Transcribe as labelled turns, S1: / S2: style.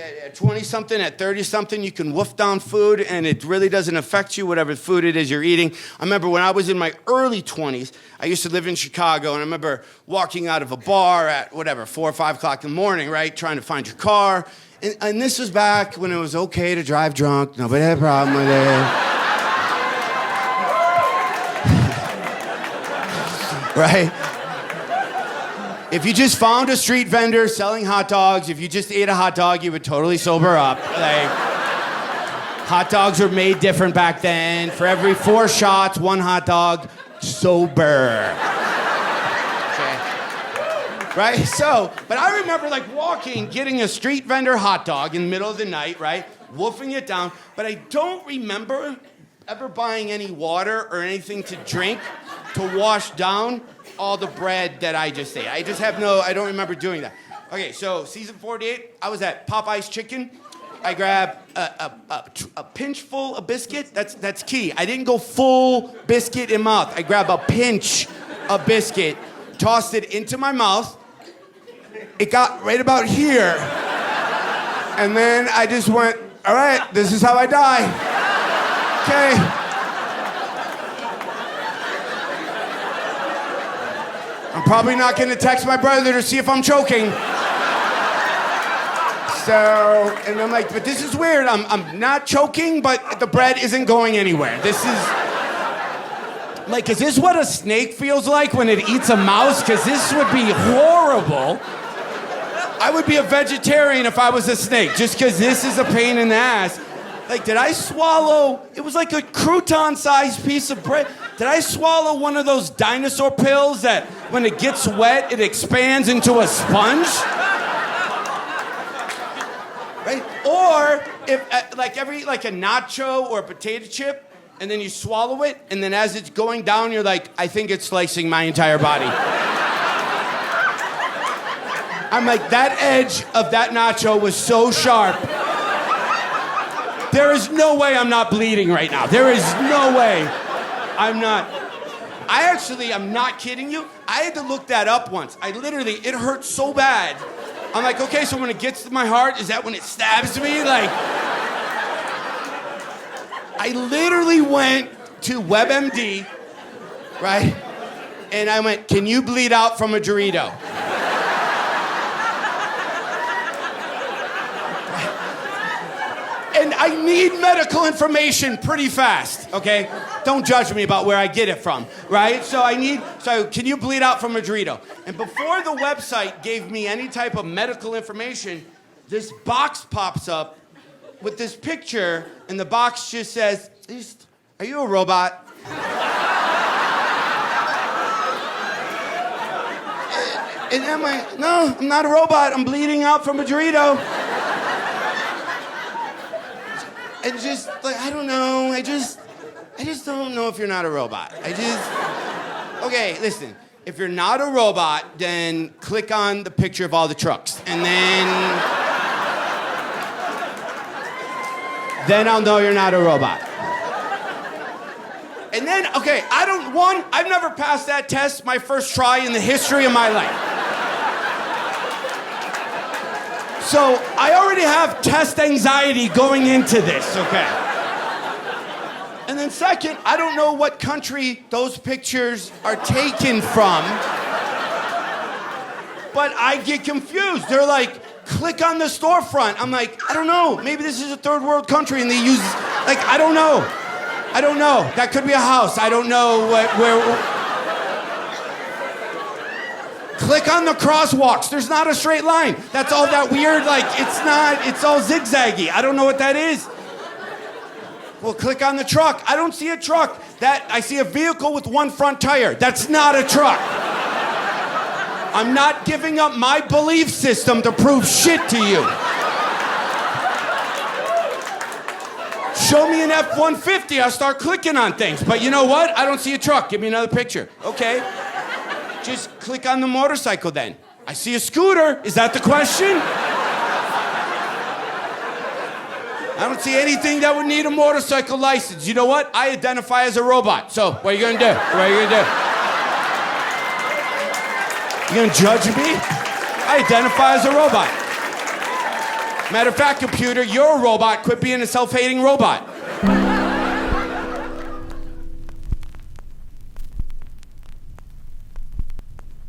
S1: at 20-something, at 30-something, you can wolf down food, and it really doesn't affect you, whatever food it is you're eating. I remember when I was in my early 20s, I used to live in Chicago, and I remember walking out of a bar at, 4 or 5 o'clock in the morning, right, trying to find your car. And this was back when it was okay to drive drunk. Nobody had a problem with it. Right? If you just found a street vendor selling hot dogs, if you just ate a hot dog, you would totally sober up. Like, hot dogs were made different back then. For every 4 shots, 1 hot dog, sober. Okay. Right? So, but I remember like walking, getting a street vendor hot dog in the middle of the night, right? Wolfing it down. But I don't remember ever buying any water or anything to drink to wash down all the bread that I just ate. I don't remember doing that. Okay, so season 48, I was at Popeye's Chicken. I grabbed a pinch full of biscuit. That's key. I didn't go full biscuit in mouth. I grabbed a pinch of biscuit, tossed it into my mouth. It got right about here. And then I just went, all right, this is how I die. Okay. I'm probably not going to text my brother to see if I'm choking. So, and I'm like, but this is weird. I'm not choking, but the bread isn't going anywhere. This is, like, is this what a snake feels like when it eats a mouse? Because this would be horrible. I would be a vegetarian if I was a snake, just because this is a pain in the ass. Like, did I swallow, it was like a crouton-sized piece of bread. Did I swallow one of those dinosaur pills that when it gets wet, it expands into a sponge? Right? Or if, like a nacho or a potato chip, and then you swallow it, and then as it's going down, you're like, I think it's slicing my entire body. I'm like, that edge of that nacho was so sharp. There is no way I'm not bleeding right now. There is no way I'm not. I'm not kidding you. I had to look that up once. It hurt so bad. I'm like, okay, so when it gets to my heart, is that when it stabs me? Like, I literally went to WebMD, right? And I went, can you bleed out from a Dorito? And I need medical information pretty fast, okay? Don't judge me about where I get it from, right? So can you bleed out from a Dorito? And before the website gave me any type of medical information, this box pops up with this picture, and the box just says, are you a robot? And I'm like, no, I'm not a robot. I'm bleeding out from a Dorito. And just, like, I don't know. I just don't know if you're not a robot. Okay, listen. If you're not a robot, then click on the picture of all the trucks. And then I'll know you're not a robot. And then, okay, I've never passed that test my first try in the history of my life. So I already have test anxiety going into this, okay? And then second, I don't know what country those pictures are taken from, but I get confused. They're like, click on the storefront. I'm like, I don't know. Maybe this is a third world country and they use, like, I don't know. That could be a house. I don't know where. Click on the crosswalks. There's not a straight line. That's all that weird, like, it's all zigzaggy. I don't know what that is. Well, click on the truck. I don't see a truck. I see a vehicle with 1 front tire. That's not a truck. I'm not giving up my belief system to prove shit to you. Show me an F-150, I'll start clicking on things. But you know what? I don't see a truck. Give me another picture. Okay. Just click on the motorcycle then. I see a scooter. Is that the question? I don't see anything that would need a motorcycle license. You know what? I identify as a robot. So, what are you gonna do? You gonna judge me? I identify as a robot. Matter of fact, computer, you're a robot. Quit being a self-hating robot.